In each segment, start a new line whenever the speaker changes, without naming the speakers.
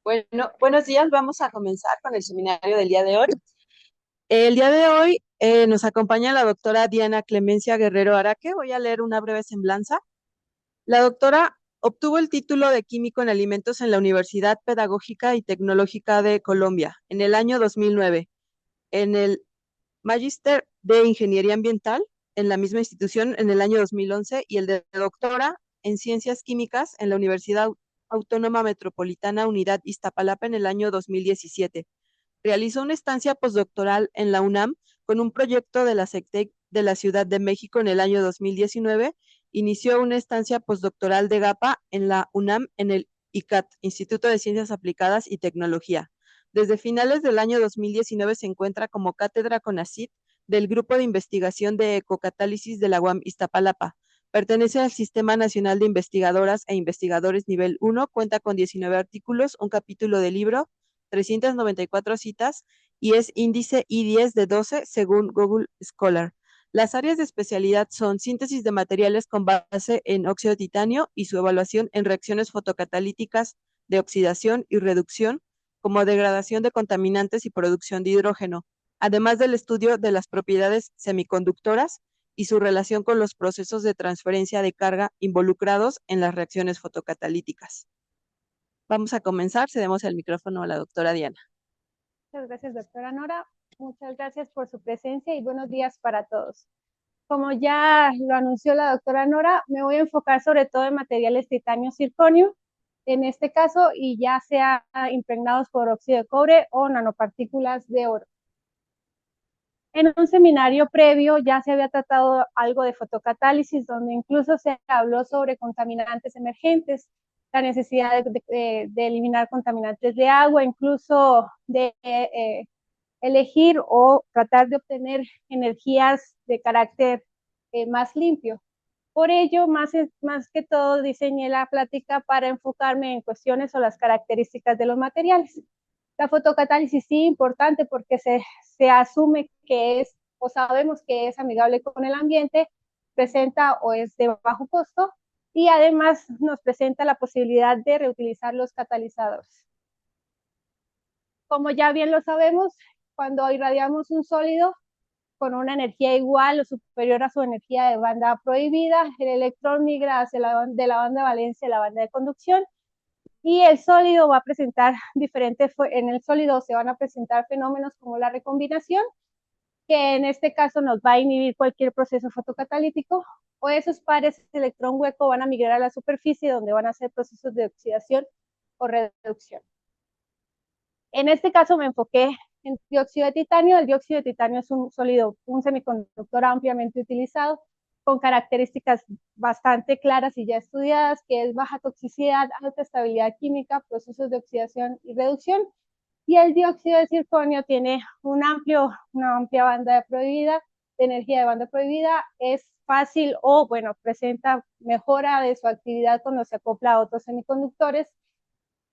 Bueno, buenos días. Vamos a comenzar con el seminario del día de hoy. El día de hoy nos acompaña la doctora Diana Clemencia Guerrero Araque. Voy a leer una breve semblanza. La doctora obtuvo el título de químico en alimentos en la Universidad Pedagógica y Tecnológica de Colombia en el año 2009, en el Magíster de Ingeniería Ambiental en la misma institución en el año 2011 y el de doctora en Ciencias Químicas en la Universidad Autónoma Metropolitana Unidad Iztapalapa en el año 2017. Realizó una estancia postdoctoral en la UNAM con un proyecto de la SECTEC de la Ciudad de México en el año 2019. Inició una estancia postdoctoral de GAPA en la UNAM en el ICAT, Instituto de Ciencias Aplicadas y Tecnología. Desde finales del año 2019 se encuentra como cátedra CONACYT del Grupo de Investigación de Ecocatálisis de la UAM Iztapalapa. Pertenece al Sistema Nacional de Investigadoras e Investigadores Nivel 1, cuenta con 19 artículos, un capítulo de libro, 394 citas y es índice I10 de 12 según Google Scholar. Las áreas de especialidad son síntesis de materiales con base en óxido de titanio y su evaluación en reacciones fotocatalíticas de oxidación y reducción, como degradación de contaminantes y producción de hidrógeno, además del estudio de las propiedades semiconductoras y su relación con los procesos de transferencia de carga involucrados en las reacciones fotocatalíticas. Vamos a comenzar. Cedemos el micrófono a la doctora Diana.
Muchas gracias, doctora Nora. Muchas gracias por su presencia y buenos días para todos. Como ya lo anunció la doctora Nora, me voy a enfocar sobre todo en materiales titanio-circonio, en este caso, y ya sea impregnados por óxido de cobre o nanopartículas de oro. En un seminario previo ya se había tratado algo de fotocatálisis, donde incluso se habló sobre contaminantes emergentes, la necesidad de eliminar contaminantes de agua, incluso de elegir o tratar de obtener energías de carácter más limpio. Por ello, más que todo, diseñé la plática para enfocarme en cuestiones o las características de los materiales. La fotocatálisis sí importante porque se asume que es, o sabemos que es amigable con el ambiente, presenta o es de bajo costo y además nos presenta la posibilidad de reutilizar los catalizadores. Como ya bien lo sabemos, cuando irradiamos un sólido con una energía igual o superior a su energía de banda prohibida, el electrón migra hacia de la banda de valencia a la banda de conducción y el sólido va a presentar en el sólido se van a presentar fenómenos como la recombinación, que en este caso nos va a inhibir cualquier proceso fotocatalítico, o esos pares electrón hueco van a migrar a la superficie donde van a hacer procesos de oxidación o reducción. En este caso me enfoqué en dióxido de titanio. El dióxido de titanio es un sólido, un semiconductor ampliamente utilizado, con características bastante claras y ya estudiadas, que es baja toxicidad, alta estabilidad química, procesos de oxidación y reducción. Y el dióxido de circonio tiene una amplia banda de prohibida, de energía de banda prohibida, es fácil o, bueno, presenta mejora de su actividad cuando se acopla a otros semiconductores,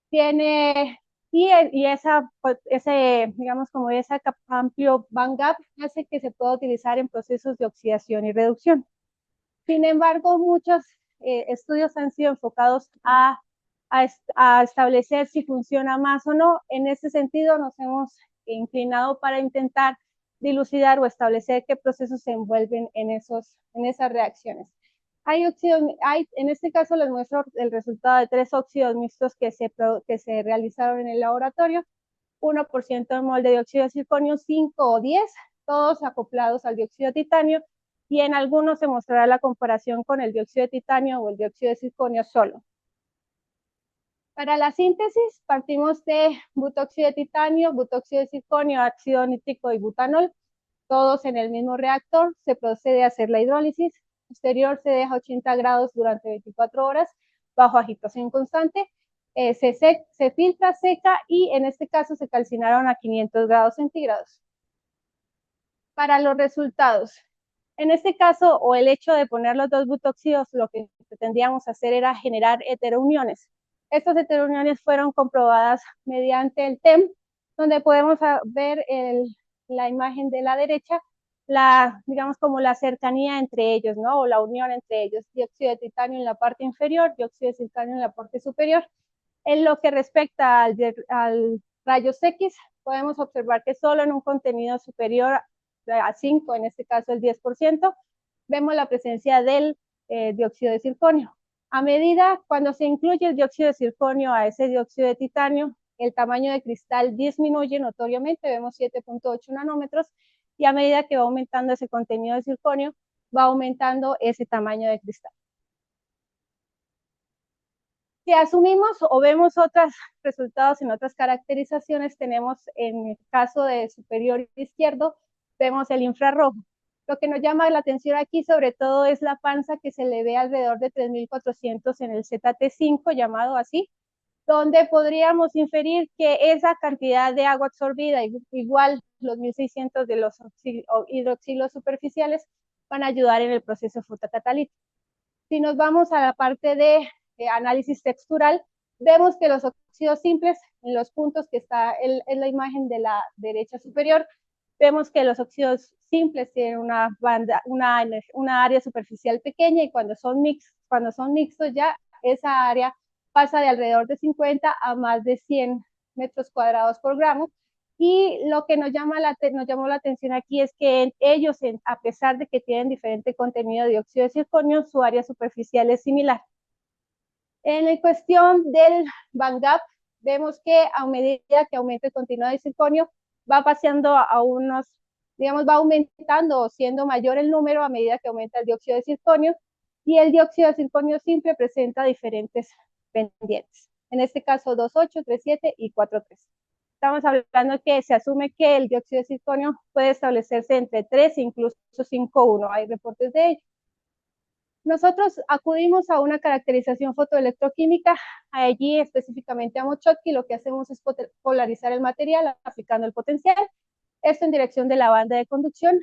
tiene y ese, digamos, como ese amplio band gap hace que se pueda utilizar en procesos de oxidación y reducción. Sin embargo, muchos estudios han sido enfocados a establecer si funciona más o no. En ese sentido, nos hemos inclinado para intentar dilucidar o establecer qué procesos se envuelven en esas reacciones. En este caso les muestro el resultado de 3 óxidos mixtos que se realizaron en el laboratorio. 1% de mol de dióxido de circonio, 5 o 10, todos acoplados al dióxido de titanio, y en algunos se mostrará la comparación con el dióxido de titanio o el dióxido de circonio solo. Para la síntesis partimos de butóxido de titanio, butóxido de circonio, ácido nítrico y butanol, todos en el mismo reactor. Se procede a hacer la hidrólisis. Posterior se deja 80 grados durante 24 horas bajo agitación constante. Se filtra, seca y en este caso se calcinaron a 500 grados centígrados. Para los resultados, en este caso, o el hecho de poner los dos butóxidos, lo que pretendíamos hacer era generar heterouniones. Estas heterouniones fueron comprobadas mediante el TEM, donde podemos ver la imagen de la derecha, digamos como la cercanía entre ellos, ¿no? O la unión entre ellos, dióxido de titanio en la parte inferior, dióxido de titanio en la parte superior. En lo que respecta al rayos X, podemos observar que solo en un contenido superior a 5, en este caso el 10%, vemos la presencia del dióxido de circonio. A medida, cuando se incluye el dióxido de circonio a ese dióxido de titanio, el tamaño de cristal disminuye notoriamente, vemos 7.8 nanómetros, y a medida que va aumentando ese contenido de circonio, va aumentando ese tamaño de cristal. Si asumimos o vemos otros resultados en otras caracterizaciones, tenemos en el caso de superior izquierdo, vemos el infrarrojo. Lo que nos llama la atención aquí sobre todo es la panza que se le ve alrededor de 3.400 en el ZT5, llamado así, donde podríamos inferir que esa cantidad de agua absorbida, igual los 1.600 de los hidroxilos superficiales, van a ayudar en el proceso fotocatalítico. Si nos vamos a la parte de análisis textural, vemos que los óxidos simples, en los puntos que está en la imagen de la derecha superior, vemos que los óxidos simples tienen una área superficial pequeña, y cuando son mixtos ya esa área pasa de alrededor de 50 a más de 100 metros cuadrados por gramo. Y lo que nos llamó la atención aquí es que ellos, a pesar de que tienen diferente contenido de dióxido de circonio, su área superficial es similar. En la cuestión del band gap, vemos que a medida que aumenta el contenido de circonio, va pasando a unos, digamos, va aumentando o siendo mayor el número a medida que aumenta el dióxido de circonio, y el dióxido de circonio simple presenta diferentes pendientes. En este caso 2.8, 3.7 y 4.3. Estamos hablando que se asume que el dióxido de circonio puede establecerse entre 3 e incluso 5.1. Hay reportes de ello. Nosotros acudimos a una caracterización fotoelectroquímica, allí específicamente a Mochotsky. Lo que hacemos es polarizar el material aplicando el potencial, esto en dirección de la banda de conducción,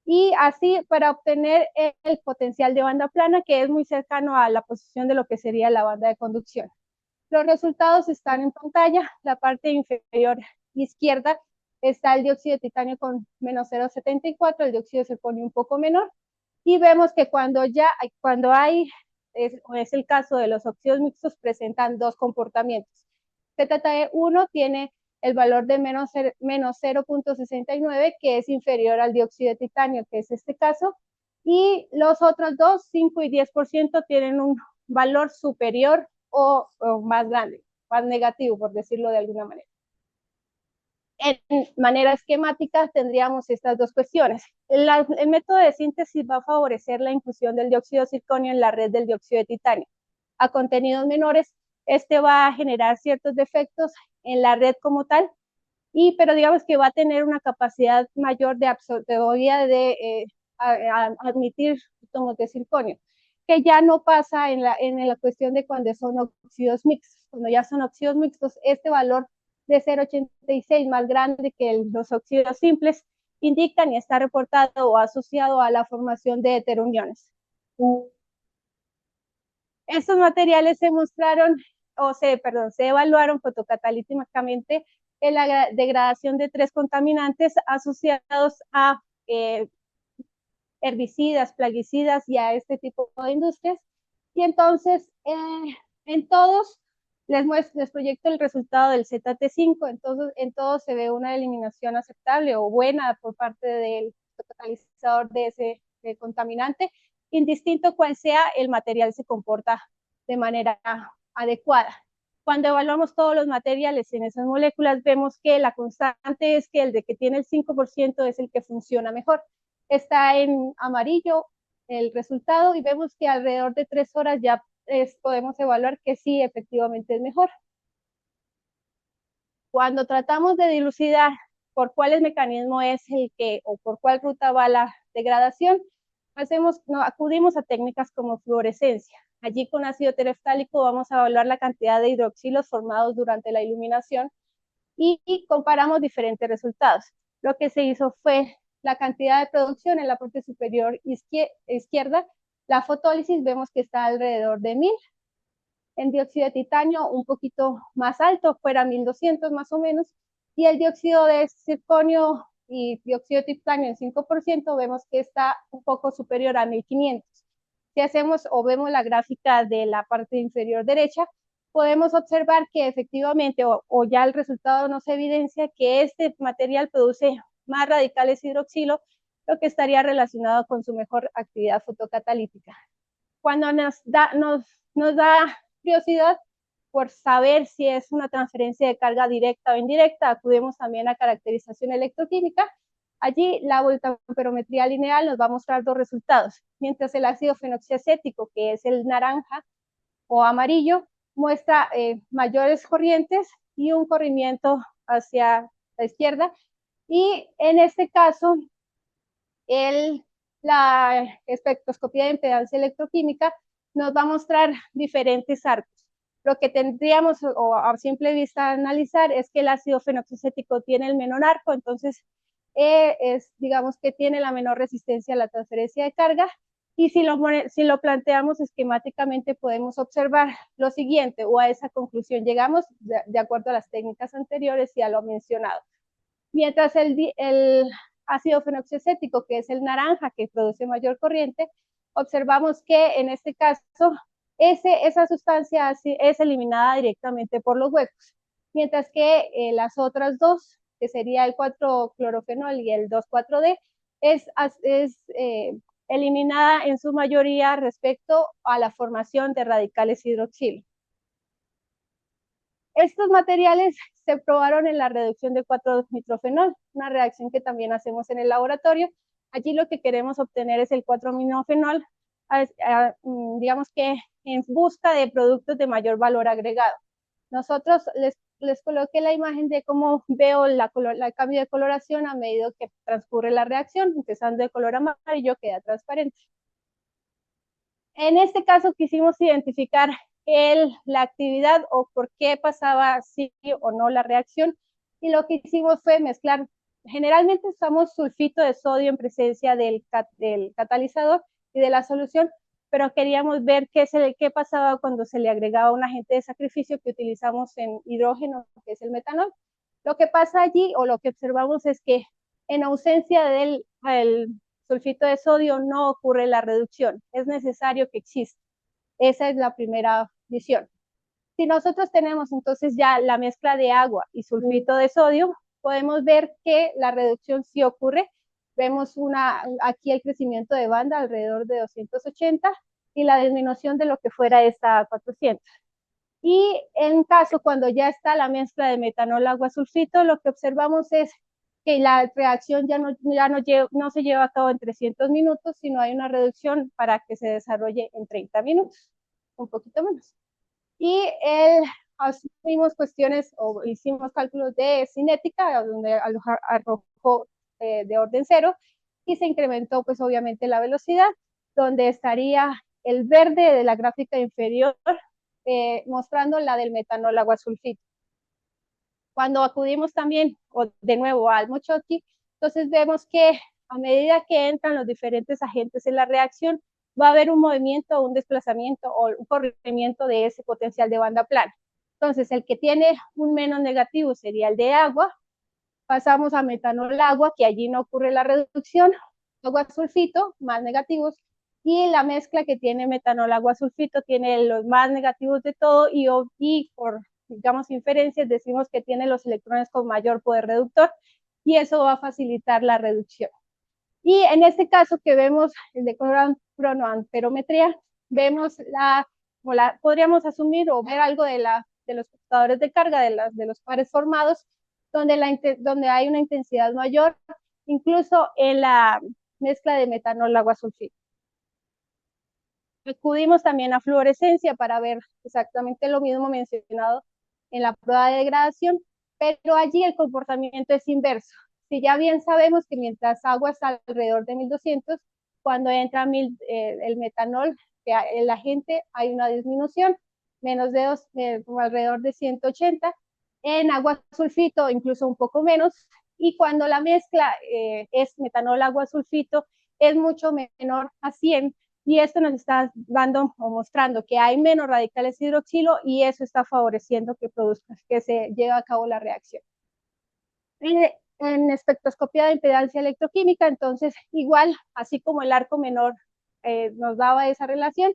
y así para obtener el potencial de banda plana, que es muy cercano a la posición de lo que sería la banda de conducción. Los resultados están en pantalla. La parte inferior izquierda está el dióxido de titanio con menos 0.74, el dióxido de circonio un poco menor, y vemos que cuando es el caso de los óxidos mixtos, presentan dos comportamientos. ZTE1 tiene el valor de menos 0.69, que es inferior al dióxido de titanio, que es este caso, y los otros dos, 5 y 10%, tienen un valor superior o más grande, más negativo, por decirlo de alguna manera. En manera esquemática tendríamos estas dos cuestiones. El método de síntesis va a favorecer la inclusión del dióxido de circonio en la red del dióxido de titanio. A contenidos menores, este va a generar ciertos defectos en la red como tal, pero digamos que va a tener una capacidad mayor de absorción de admitir átomos de circonio, que ya no pasa en la cuestión de cuando son óxidos mixtos. Cuando ya son óxidos mixtos, este valor de 0.86 más grande que los óxidos simples indican y está reportado o asociado a la formación de heterouniones. Estos materiales se mostraron, se evaluaron fotocatalíticamente en la degradación de 3 contaminantes asociados a herbicidas, plaguicidas y a este tipo de industrias. Y entonces, en todos les proyecto el resultado del ZT5. Entonces, en todos se ve una eliminación aceptable o buena por parte del catalizador de ese contaminante. Indistinto cuál sea, el material se comporta de manera adecuada. Cuando evaluamos todos los materiales en esas moléculas, vemos que la constante es que el de que tiene el 5% es el que funciona mejor. Está en amarillo el resultado, y vemos que alrededor de 3 horas ya podemos evaluar que sí, efectivamente es mejor. Cuando tratamos de dilucidar por cuál mecanismo es el que, o por cuál ruta va la degradación, acudimos a técnicas como fluorescencia. Allí con ácido tereftálico vamos a evaluar la cantidad de hidroxilos formados durante la iluminación y comparamos diferentes resultados. Lo que se hizo fue la cantidad de producción en la parte superior izquierda. La fotólisis vemos que está alrededor de 1000. En dióxido de titanio un poquito más alto, fuera 1200 más o menos, y el dióxido de circonio y dióxido de titanio en 5% vemos que está un poco superior a 1500. Si hacemos o vemos la gráfica de la parte inferior derecha, podemos observar que efectivamente, o ya el resultado nos evidencia que este material produce más radicales hidroxilo, lo que estaría relacionado con su mejor actividad fotocatalítica. Cuando nos da curiosidad por saber si es una transferencia de carga directa o indirecta, acudimos también a caracterización electroquímica. Allí la voltamperometría lineal nos va a mostrar dos resultados, mientras el ácido fenoxiacético, que es el naranja o amarillo, muestra mayores corrientes y un corrimiento hacia la izquierda. Y en este caso, la espectroscopía de impedancia electroquímica nos va a mostrar diferentes arcos. Lo que tendríamos o a simple vista analizar es que el ácido fenoxicético tiene el menor arco, entonces digamos que tiene la menor resistencia a la transferencia de carga. Y si lo planteamos esquemáticamente, podemos observar lo siguiente, o a esa conclusión llegamos de acuerdo a las técnicas anteriores y a lo mencionado. Mientras el ácido fenoxiacético, que es el naranja, que produce mayor corriente, observamos que en este caso esa sustancia es eliminada directamente por los huecos, mientras que las otras dos, que sería el 4-clorofenol y el 2,4-D, es eliminada en su mayoría respecto a la formación de radicales hidroxilo. Estos materiales se probaron en la reducción de 4-nitrofenol, una reacción que también hacemos en el laboratorio. Allí lo que queremos obtener es el 4-aminofenol, digamos que en busca de productos de mayor valor agregado. Nosotros les coloqué la imagen de cómo veo el cambio de coloración a medida que transcurre la reacción, empezando de color amarillo, queda transparente. En este caso quisimos identificar la actividad o por qué pasaba sí o no la reacción, y lo que hicimos fue mezclar. Generalmente usamos sulfito de sodio en presencia del catalizador y de la solución, pero queríamos ver qué pasaba cuando se le agregaba un agente de sacrificio que utilizamos en hidrógeno, que es el metanol. Lo que pasa allí, o lo que observamos, es que en ausencia del sulfito de sodio no ocurre la reducción, es necesario que exista. Esa es la primera visión. Si nosotros tenemos entonces ya la mezcla de agua y sulfito de sodio, podemos ver que la reducción sí ocurre. Vemos aquí el crecimiento de banda alrededor de 280 y la disminución de lo que fuera esta 400. Y en caso cuando ya está la mezcla de metanol, agua, sulfito, lo que observamos es que la reacción ya no se lleva a cabo en 300 minutos, sino hay una reducción para que se desarrolle en 30 minutos, un poquito menos. Y asumimos cuestiones o hicimos cálculos de cinética, donde arrojó de orden cero, y se incrementó pues obviamente la velocidad, donde estaría el verde de la gráfica inferior mostrando la del metanol agua sulfito. Cuando acudimos también, o de nuevo al Mochoki, entonces vemos que a medida que entran los diferentes agentes en la reacción, va a haber un movimiento, un desplazamiento o un corrimiento de ese potencial de banda plana. Entonces, el que tiene un menos negativo sería el de agua. Pasamos a metanol agua, que allí no ocurre la reducción. Agua sulfito, más negativos. Y la mezcla que tiene metanol agua sulfito tiene los más negativos de todo, y por, digamos, inferencias decimos que tiene los electrones con mayor poder reductor, y eso va a facilitar la reducción. Y en este caso que vemos el de cronoamperometría, vemos podríamos asumir o ver algo de los portadores de carga, de los pares formados, donde hay una intensidad mayor, incluso en la mezcla de metanol agua sulfito. Acudimos también a fluorescencia para ver exactamente lo mismo mencionado en la prueba de degradación, pero allí el comportamiento es inverso. Si ya bien sabemos que mientras agua está alrededor de 1200, cuando entra el metanol, el agente, hay una disminución, menos de como alrededor de 180, en agua sulfito incluso un poco menos, y cuando la mezcla es metanol agua sulfito, es mucho menor a 100, y esto nos está dando o mostrando que hay menos radicales hidroxilo, y eso está favoreciendo que se lleve a cabo la reacción. En espectroscopía de impedancia electroquímica, entonces igual, así como el arco menor nos daba esa relación,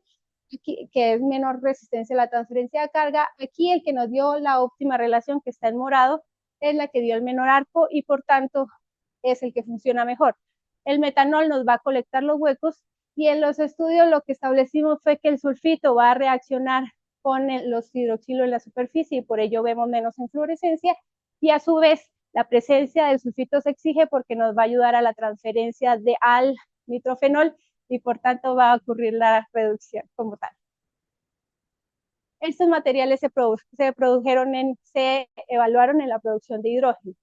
aquí, que es menor resistencia a la transferencia de carga. Aquí el que nos dio la óptima relación, que está en morado, es la que dio el menor arco y por tanto es el que funciona mejor. El metanol nos va a colectar los huecos y en los estudios lo que establecimos fue que el sulfito va a reaccionar con los hidroxilos en la superficie y por ello vemos menos inflorescencia y a su vez la presencia del sulfito se exige porque nos va a ayudar a la transferencia al nitrofenol y por tanto va a ocurrir la reducción como tal. Estos materiales se evaluaron en la producción de hidrógeno.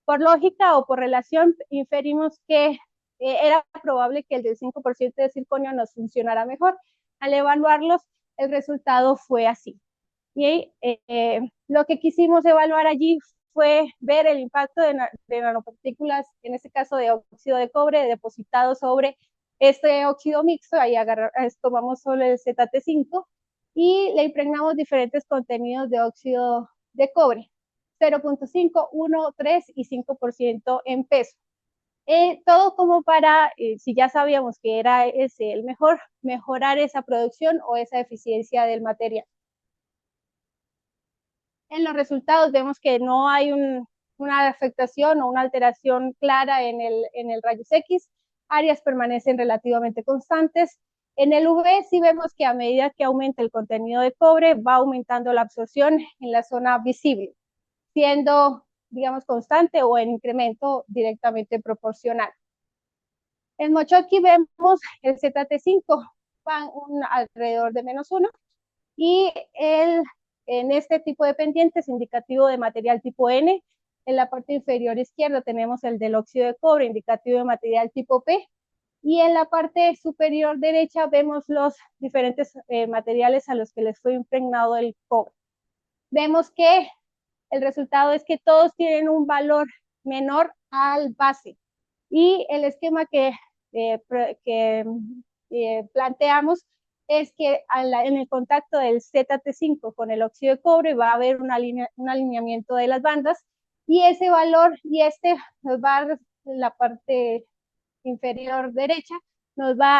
Por lógica o por relación, inferimos que era probable que el del 5% de circonio nos funcionara mejor. Al evaluarlos, el resultado fue así. Y lo que quisimos evaluar allí fue ver el impacto de nanopartículas, en este caso de óxido de cobre, depositado sobre este óxido mixto. Ahí tomamos solo el ZT5 y le impregnamos diferentes contenidos de óxido de cobre, 0.5, 1, 3 y 5% en peso. Todo como para, si ya sabíamos que era ese el mejor, mejorar esa producción o esa eficiencia del material. En los resultados vemos que no hay una afectación o una alteración clara en el rayos X. Áreas permanecen relativamente constantes. En el UV sí vemos que a medida que aumenta el contenido de cobre, va aumentando la absorción en la zona visible, siendo, digamos, constante o en incremento directamente proporcional. En Mochoki vemos el ZT5 van alrededor de -1 y en este tipo de pendientes indicativo de material tipo N. En la parte inferior izquierda tenemos el del óxido de cobre, indicativo de material tipo P, y en la parte superior derecha vemos los diferentes materiales a los que les fue impregnado el cobre. Vemos que el resultado es que todos tienen un valor menor al base, y el esquema que planteamos es que en el contacto del ZT5 con el óxido de cobre va a haber un alineamiento de las bandas y ese valor y nos va a la parte inferior derecha,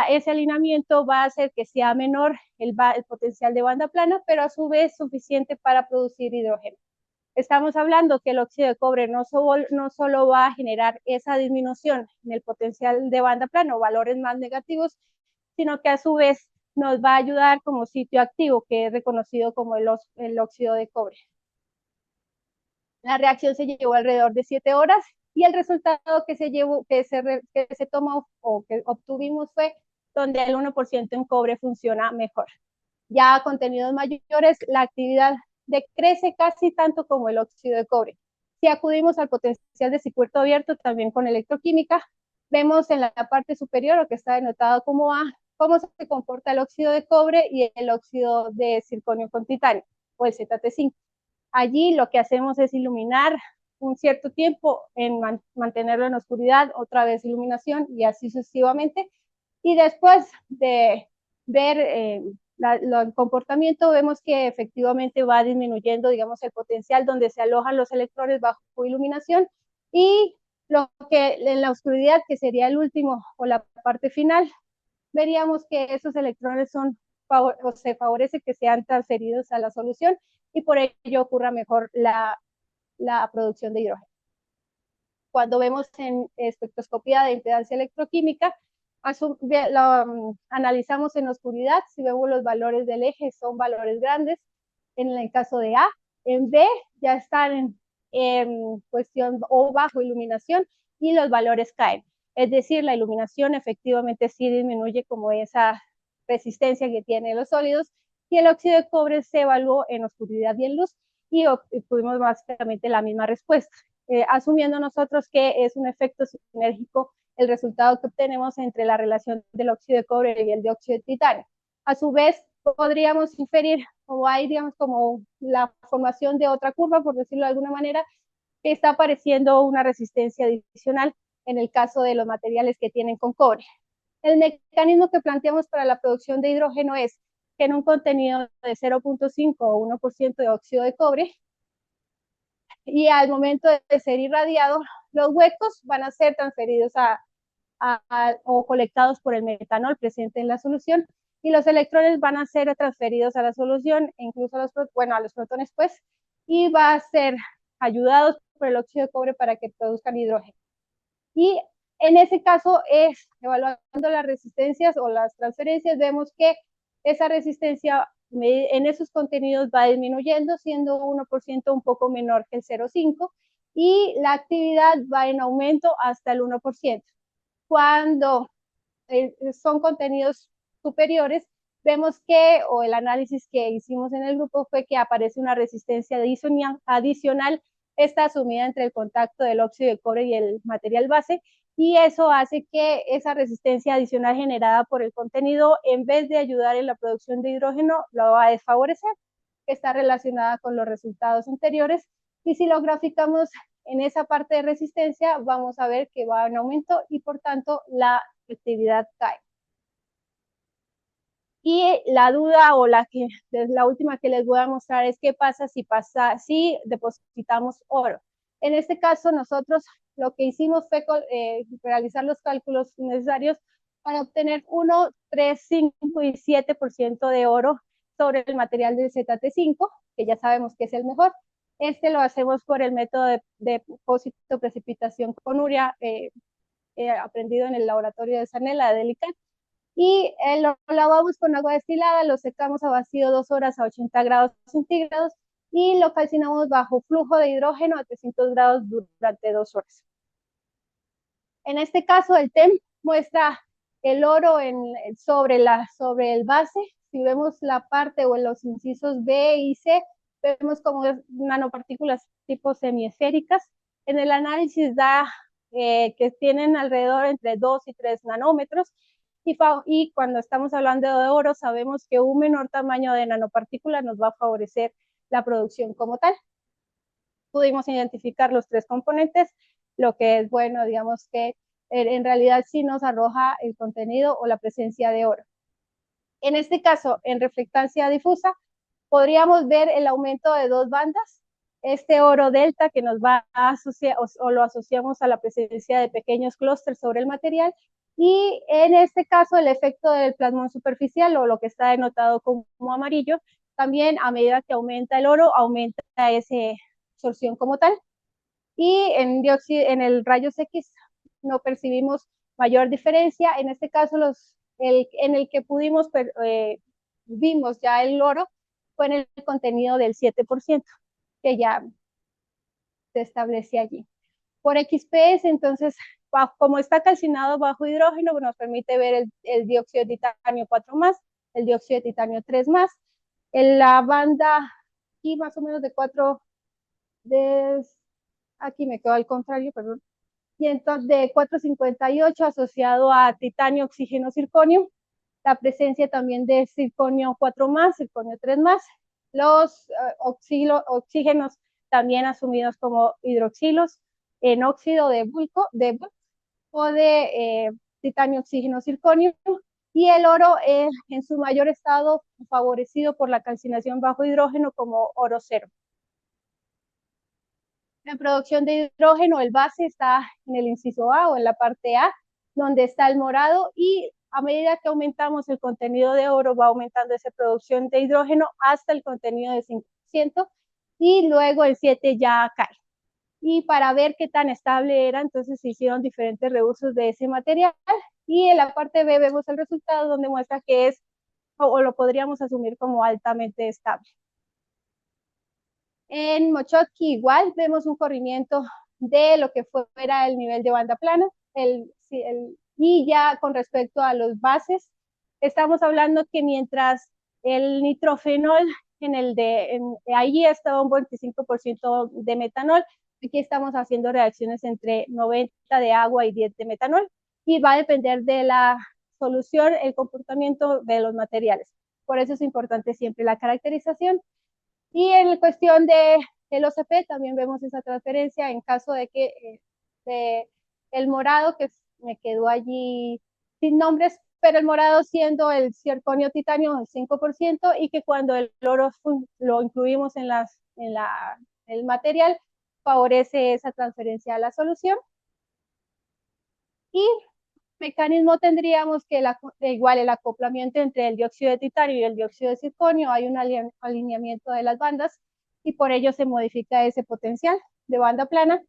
ese alineamiento va a hacer que sea menor el potencial de banda plana, pero a su vez suficiente para producir hidrógeno. Estamos hablando que el óxido de cobre no solo va a generar esa disminución en el potencial de banda plana o valores más negativos, sino que a su vez nos va a ayudar como sitio activo, que es reconocido como el óxido de cobre. La reacción se llevó alrededor de 7 horas y el resultado que se tomó o que obtuvimos fue donde el 1% en cobre funciona mejor. Ya a contenidos mayores, la actividad decrece casi tanto como el óxido de cobre. Si acudimos al potencial de circuito abierto también con electroquímica, vemos en la parte superior, lo que está denotado como A, cómo se comporta el óxido de cobre y el óxido de circonio con titanio, o el ZT5. Allí lo que hacemos es iluminar un cierto tiempo, en mantenerlo en oscuridad, otra vez iluminación y así sucesivamente. Y después de ver el comportamiento, vemos que efectivamente va disminuyendo, digamos, el potencial donde se alojan los electrones bajo iluminación, y lo que en la oscuridad, que sería el último o la parte final, veríamos que esos electrones se favorece que sean transferidos a la solución y por ello ocurra mejor la producción de hidrógeno. Cuando vemos en espectroscopía de impedancia electroquímica, analizamos en oscuridad. Si vemos los valores del eje, son valores grandes en el caso de A. En B ya están en cuestión o bajo iluminación y los valores caen. Es decir, la iluminación efectivamente sí disminuye como esa resistencia que tienen los sólidos, y el óxido de cobre se evaluó en oscuridad y en luz y obtuvimos básicamente la misma respuesta. Asumiendo nosotros que es un efecto sinérgico el resultado que obtenemos entre la relación del óxido de cobre y el dióxido de titanio. A su vez, podríamos inferir, como hay, digamos, como la formación de otra curva, por decirlo de alguna manera, que está apareciendo una resistencia adicional en el caso de los materiales que tienen con cobre. El mecanismo que planteamos para la producción de hidrógeno es que en un contenido de 0.5 o 1% de óxido de cobre, y al momento de ser irradiado, los huecos van a ser transferidos o colectados por el metanol presente en la solución, y los electrones van a ser transferidos a la solución, incluso a los protones, pues, y va a ser ayudados por el óxido de cobre para que produzcan hidrógeno. Y en ese caso es evaluando las resistencias o las transferencias, vemos que esa resistencia en esos contenidos va disminuyendo, siendo 1% un poco menor que el 0,5, y la actividad va en aumento hasta el 1%. Cuando son contenidos superiores, vemos que, o el análisis que hicimos en el grupo fue que aparece una resistencia adicional, está asumida entre el contacto del óxido de cobre y el material base, y eso hace que esa resistencia adicional generada por el contenido, en vez de ayudar en la producción de hidrógeno, lo va a desfavorecer, que está relacionada con los resultados anteriores. Y si lo graficamos en esa parte de resistencia, vamos a ver que va en aumento y por tanto la actividad cae. Y la duda o la última que les voy a mostrar es qué pasa si depositamos oro. En este caso nosotros lo que hicimos fue realizar los cálculos necesarios para obtener 1, 3, 5 y 7% de oro sobre el material del ZT5, que ya sabemos que es el mejor. Este lo hacemos por el método de depósito precipitación con urea, aprendido en el laboratorio de Sanela de Delicat. Y lo lavamos con agua destilada, lo secamos a vacío 2 horas a 80 grados centígrados y lo calcinamos bajo flujo de hidrógeno a 300 grados durante 2 horas. En este caso, el TEM muestra el oro sobre el base. Si vemos la parte o en los incisos B y C, vemos como nanopartículas tipo semiesféricas. En el análisis da que tienen alrededor entre 2 y 3 nanómetros. Y cuando estamos hablando de oro, sabemos que un menor tamaño de nanopartícula nos va a favorecer la producción como tal. Pudimos identificar los 3 componentes, lo que es bueno, digamos que en realidad sí nos arroja el contenido o la presencia de oro. En este caso, en reflectancia difusa, podríamos ver el aumento de 2 bandas, este oro delta que nos va a asociar o lo asociamos a la presencia de pequeños clústeres sobre el material, y en este caso el efecto del plasmón superficial o lo que está denotado como amarillo, también a medida que aumenta el oro, aumenta esa absorción como tal. Y en el rayos X no percibimos mayor diferencia. En este caso, en el que vimos ya el oro fue en el contenido del 7%, que ya se establece allí. Por XPS, entonces, como está calcinado bajo hidrógeno, nos permite ver el dióxido de titanio 4+, el dióxido de titanio 3+, en la banda aquí más o menos de 4, aquí me quedo al contrario, perdón, y entonces de 4,58 asociado a titanio, oxígeno, circonio, la presencia también de circonio 4+, circonio 3+, los oxígenos también asumidos como hidroxilos en óxido de bulco o de titanio, oxígeno, circonio, y el oro en su mayor estado favorecido por la calcinación bajo hidrógeno como oro cero. En producción de hidrógeno, el base está en el inciso A o en la parte A, donde está el morado, y a medida que aumentamos el contenido de oro, va aumentando esa producción de hidrógeno hasta el contenido de 5%, y luego el 7 ya cae. Y para ver qué tan estable era, entonces se hicieron diferentes reusos de ese material, y en la parte B vemos el resultado donde muestra que es, o lo podríamos asumir como altamente estable. En Mochotki igual vemos un corrimiento de lo que fuera el nivel de banda plana, y ya con respecto a los bases, estamos hablando que mientras el nitrofenol ahí estaba un 25% de metanol, aquí estamos haciendo reacciones entre 90 de agua y 10 de metanol, y va a depender de la solución, el comportamiento de los materiales. Por eso es importante siempre la caracterización. Y en cuestión del OCP también vemos esa transferencia en caso de que el morado, que me quedó allí sin nombres, pero el morado siendo el circonio titanio el 5%, y que cuando el oro lo incluimos en el material, favorece esa transferencia a la solución. Y Mecanismo tendríamos que igual el acoplamiento entre el dióxido de titanio y el dióxido de circonio, hay un alineamiento de las bandas y por ello se modifica ese potencial de banda plana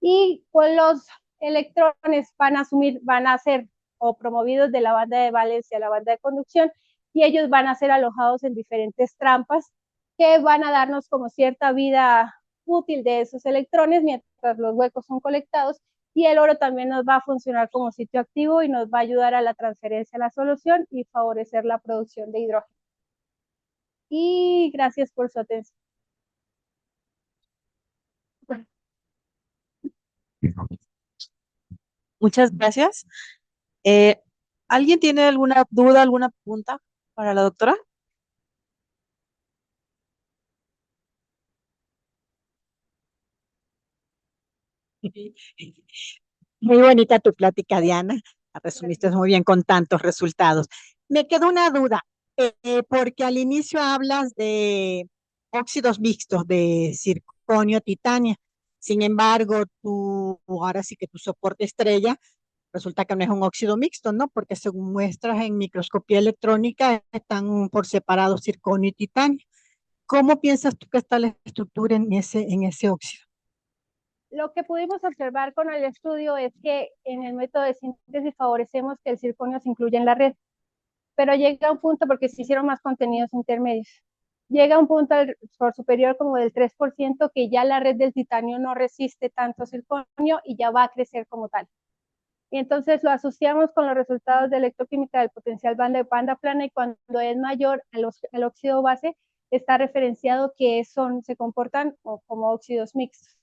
y con los electrones van a ser o promovidos de la banda de valencia a la banda de conducción y ellos van a ser alojados en diferentes trampas que van a darnos como cierta vida útil de esos electrones mientras los huecos son colectados y el oro también nos va a funcionar como sitio activo y nos va a ayudar a la transferencia a la solución y favorecer la producción de hidrógeno. Y gracias por su atención.
Muchas gracias. Eh, ¿Alguien tiene alguna duda, alguna pregunta para la doctora?
Muy bonita tu plática, Diana. La resumiste muy bien con tantos resultados. Me quedó una duda, porque al inicio hablas de óxidos mixtos de circonio, titanio. Sin embargo, ahora sí que tu soporte estrella resulta que no es un óxido mixto, ¿no? Porque según muestras en microscopía electrónica, están por separado circonio y titanio. ¿Cómo piensas tú que está la estructura en ese óxido?
Lo que pudimos observar con el estudio es que en el método de síntesis favorecemos que el circonio se incluya en la red, pero llega a un punto, porque se hicieron más contenidos intermedios, llega a un punto por superior como del 3% que ya la red del titanio no resiste tanto circonio y ya va a crecer como tal. Y entonces lo asociamos con los resultados de electroquímica del potencial banda plana y cuando es mayor al óxido base está referenciado que se comportan como óxidos mixtos.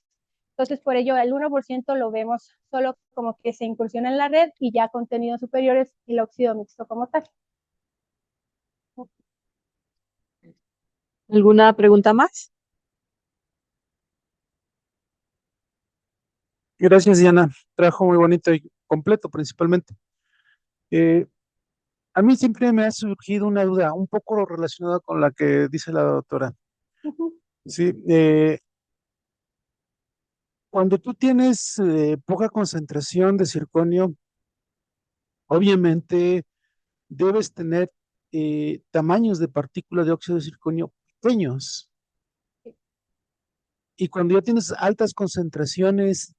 Entonces, por ello, el 1% lo vemos solo como que se incursiona en la red y ya contenidos superiores el óxido mixto como tal.
¿Alguna pregunta más?
Gracias, Diana. Trabajo muy bonito y completo, principalmente. Eh, a mí siempre me ha surgido una duda un poco relacionada con la que dice la doctora. Sí, cuando tú tienes poca concentración de circonio, obviamente debes tener tamaños de partículas de óxido de circonio pequeños. Y cuando ya tienes altas concentraciones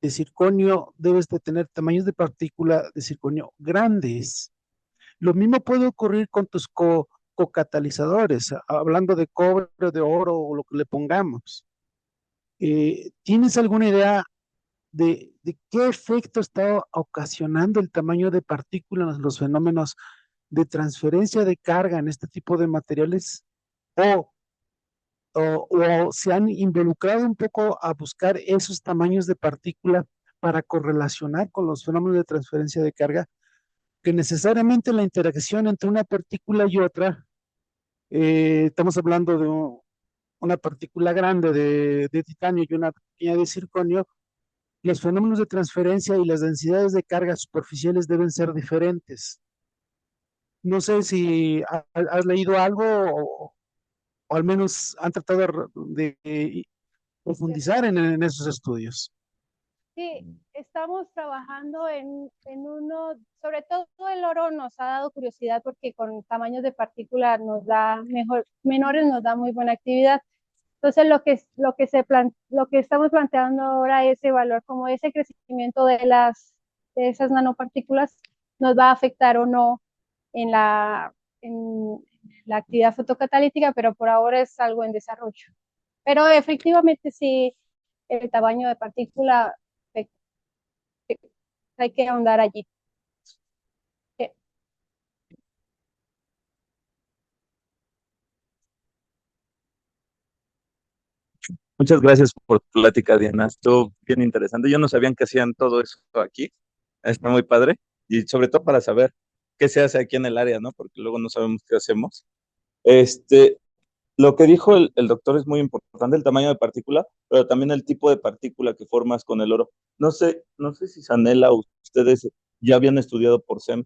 de circonio, debes de tener tamaños de partícula de circonio grandes. Lo mismo puede ocurrir con tus cocatalizadores, hablando de cobre, de oro o lo que le pongamos. ¿Tienes alguna idea de qué efecto está ocasionando el tamaño de partículas en los fenómenos de transferencia de carga en este tipo de materiales? ¿O, o se han involucrado un poco a buscar esos tamaños de partícula para correlacionar con los fenómenos de transferencia de carga? Que necesariamente la interacción entre una partícula y otra, estamos hablando de una partícula grande de titanio y una pequeña de circonio, los fenómenos de transferencia y las densidades de carga superficiales deben ser diferentes. No sé si has leído algo o al menos han tratado de profundizar en esos estudios.
Sí, estamos trabajando en uno, sobre todo el oro nos ha dado curiosidad porque con tamaños de partícula menores nos da muy buena actividad. Entonces lo que estamos planteando ahora es evaluar cómo ese crecimiento de esas nanopartículas nos va a afectar o no en en la actividad fotocatalítica, pero por ahora es algo en desarrollo. Pero efectivamente sí, el tamaño de partícula hay que ahondar allí.
Muchas gracias por tu plática, Diana. Estuvo bien interesante. Yo no sabían que hacían todo eso aquí. Está muy padre. Y sobre todo para saber qué se hace aquí en el área, ¿no? Porque luego no sabemos qué hacemos. Este, lo que dijo el doctor es muy importante, el tamaño de partícula, pero también el tipo de partícula que formas con el oro. No sé si Sanela o ustedes ya habían estudiado por SEM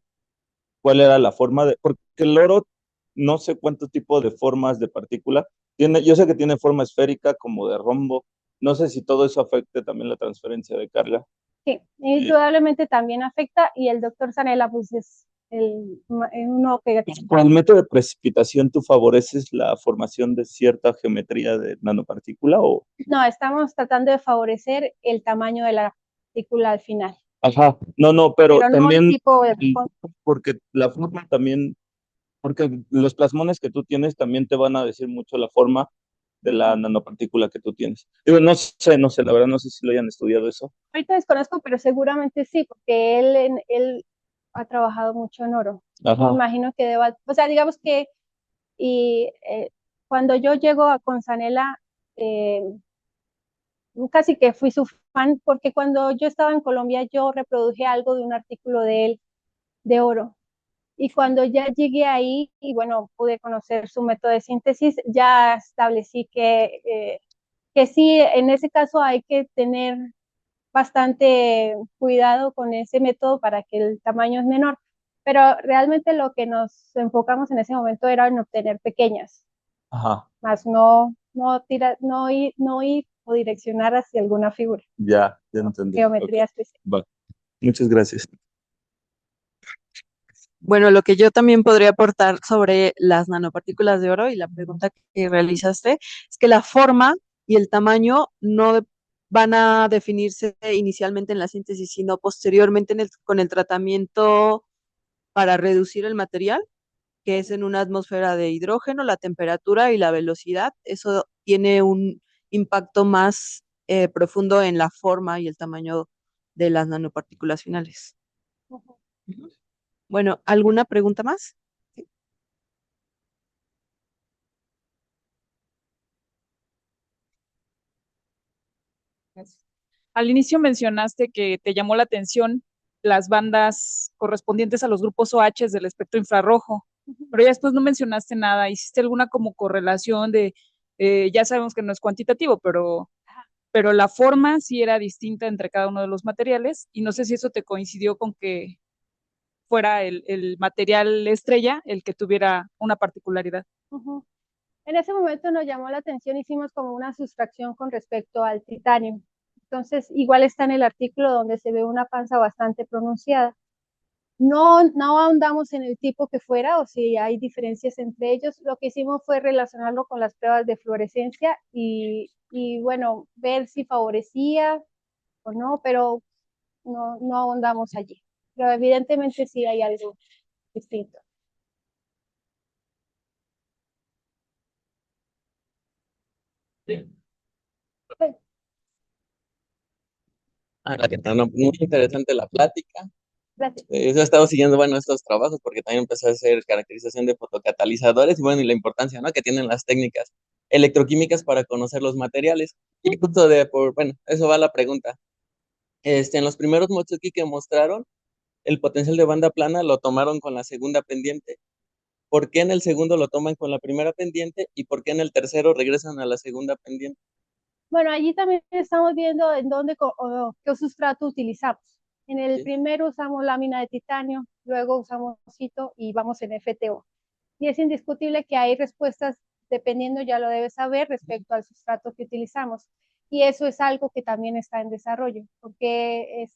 cuál era la forma porque el oro, no sé cuánto tipo de formas de partícula tiene, yo sé que tiene forma esférica como de rombo, no sé si todo eso afecte también la transferencia de carga.
Sí, indudablemente también afecta, y el doctor Zanella pues es uno que...
Con el método de precipitación, ¿tú favoreces la formación de cierta geometría de nanopartícula o...?
No, estamos tratando de favorecer el tamaño de la partícula al final.
Ajá, no, pero
no el
también,
tipo de...
porque la forma también, porque los plasmones que tú tienes también te van a decir mucho la forma de la nanopartícula que tú tienes. Digo, no sé, la verdad no sé si lo hayan estudiado eso.
Ahorita desconozco, pero seguramente sí, porque él ha trabajado mucho en oro.
Ajá.
Me imagino que deba, o sea, digamos que cuando yo llego a Zanella, casi que fui su fan, porque cuando yo estaba en Colombia yo reproduje algo de un artículo de él de oro. Y cuando ya llegué ahí y bueno, pude conocer su método de síntesis, ya establecí que sí, en ese caso hay que tener bastante cuidado con ese método para que el tamaño es menor. Pero realmente lo que nos enfocamos en ese momento era en obtener pequeñas.
Ajá.
Más no ir o direccionar hacia alguna figura.
Ya entendí.
Geometría
Okay.
especial.
Va. Muchas gracias.
Bueno, lo que yo también podría aportar sobre las nanopartículas de oro y la pregunta que realizaste es que la forma y el tamaño no van a definirse inicialmente en la síntesis, sino posteriormente con el tratamiento para reducir el material, que es en una atmósfera de hidrógeno, la temperatura y la velocidad. Eso tiene un impacto más profundo en la forma y el tamaño de las nanopartículas finales. Bueno, ¿alguna pregunta más? Sí.
Al inicio mencionaste que te llamó la atención las bandas correspondientes a los grupos OH del espectro infrarrojo, pero ya después no mencionaste nada. ¿Hiciste alguna como correlación de, ya sabemos que no es cuantitativo, pero la forma sí era distinta entre cada uno de los materiales, y no sé si eso te coincidió con que fuera el material estrella el que tuviera una particularidad?
En ese momento nos llamó la atención, hicimos como una sustracción con respecto al titanio. Entonces, igual está en el artículo donde se ve una panza bastante pronunciada. No ahondamos en el tipo que fuera o si hay diferencias entre ellos. Lo que hicimos fue relacionarlo con las pruebas de fluorescencia y bueno, ver si favorecía o no, pero no ahondamos allí. Pero evidentemente sí hay algo distinto.
Sí. ¿Qué tal? No, muy interesante la plática.
Gracias.
Yo he estado siguiendo, bueno, estos trabajos porque también empecé a hacer caracterización de fotocatalizadores y bueno, y la importancia, ¿no?, que tienen las técnicas electroquímicas para conocer los materiales. Y justo bueno, eso va la pregunta. En los primeros Mochuki que mostraron, el potencial de banda plana lo tomaron con la segunda pendiente. ¿Por qué en el segundo lo toman con la primera pendiente y por qué en el tercero regresan a la segunda pendiente?
Bueno, allí también estamos viendo en dónde, qué sustrato utilizamos. En el
Sí.
primero usamos lámina de titanio, luego usamos cito y vamos en FTO. Y es indiscutible que hay respuestas, dependiendo, ya lo debes saber, respecto al sustrato que utilizamos. Y eso es algo que también está en desarrollo, porque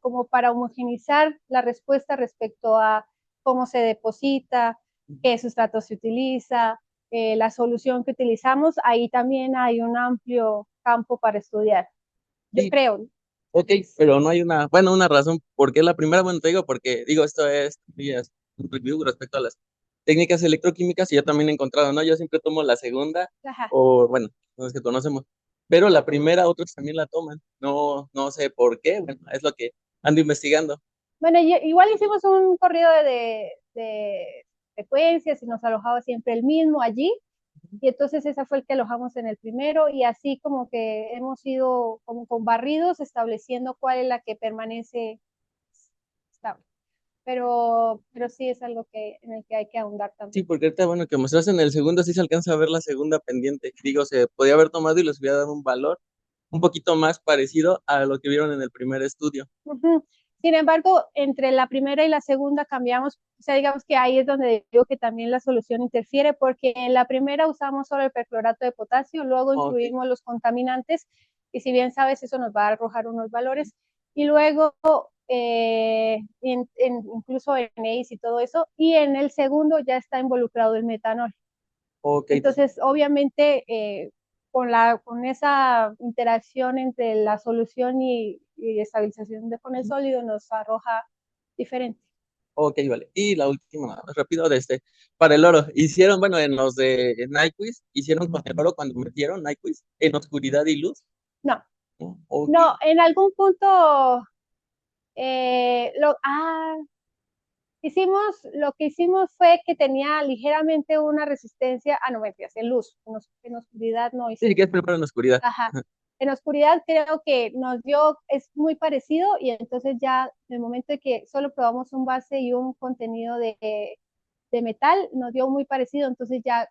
como para homogenizar la respuesta respecto a cómo se deposita, qué sustrato se utiliza, la solución que utilizamos, ahí también hay un amplio campo para estudiar. Yo
Sí.
creo.
Ok, pero no hay una razón por qué la primera. Bueno, te digo, porque digo, esto es un review respecto a las técnicas electroquímicas y yo también he encontrado, ¿no? Yo siempre tomo la segunda,
Ajá.
o bueno, no es que conocemos, pero la primera otros también la toman. No sé por qué, bueno, es lo que ando investigando.
Bueno, igual hicimos un corrido de frecuencias y nos alojaba siempre el mismo allí. Y entonces esa fue el que alojamos en el primero y así como que hemos ido como con barridos estableciendo cuál es la que permanece estable. Pero sí es algo en el que hay que ahondar también.
Sí, porque ahorita, bueno, que mostraste en el segundo sí se alcanza a ver la segunda pendiente. Digo, se podía haber tomado y les hubiera dado un valor un poquito más parecido a lo que vieron en el primer estudio.
Sin embargo, entre la primera y la segunda cambiamos, o sea, digamos que ahí es donde digo que también la solución interfiere, porque en la primera usamos solo el perclorato de potasio, luego incluimos los contaminantes, y si bien sabes, eso nos va a arrojar unos valores, y luego incluso en ACE y todo eso, y en el segundo ya está involucrado el metanol.
Ok,
Entonces, obviamente, con esa interacción entre la solución y estabilización con el sólido nos arroja diferente.
ok, vale. Y la última, nada más rápido, para el oro, hicieron, bueno, en los de NyQuil, hicieron con el oro cuando metieron NyQuil en oscuridad y luz.
No,
¿No? Ok.
no, en algún punto lo que hicimos fue que tenía ligeramente una resistencia a 90 en luz, en oscuridad no hicimos.
Sí, que es primero en oscuridad.
Ajá. En oscuridad creo que es muy parecido y entonces ya en el momento de que solo probamos un base y un contenido de metal, nos dio muy parecido, entonces ya,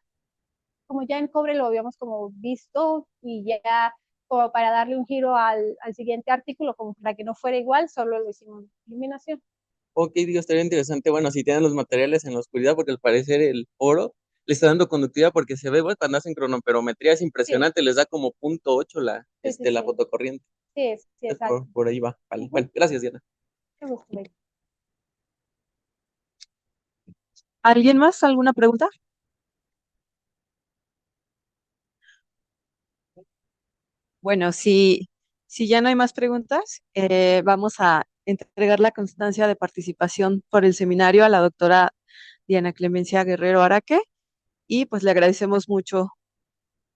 como ya en cobre lo habíamos como visto y ya como para darle un giro al siguiente artículo, como para que no fuera igual, solo lo hicimos iluminación.
Ok, digo, estaría interesante, bueno, si tienen los materiales en la oscuridad, porque al parecer el oro le está dando conductividad porque se ve, bueno, cuando hacen cronometría es impresionante, les da como 0.8 la, la fotocorriente.
Sí, exacto.
Por ahí va. Vale. Bueno, gracias, Diana.
¿Alguien más? ¿Alguna pregunta? Bueno, si ya no hay más preguntas, vamos a entregar la constancia de participación por el seminario a la doctora Diana Clemencia Guerrero Araque y pues le agradecemos mucho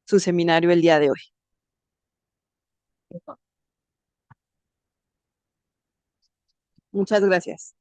su seminario el día de hoy. Muchas gracias.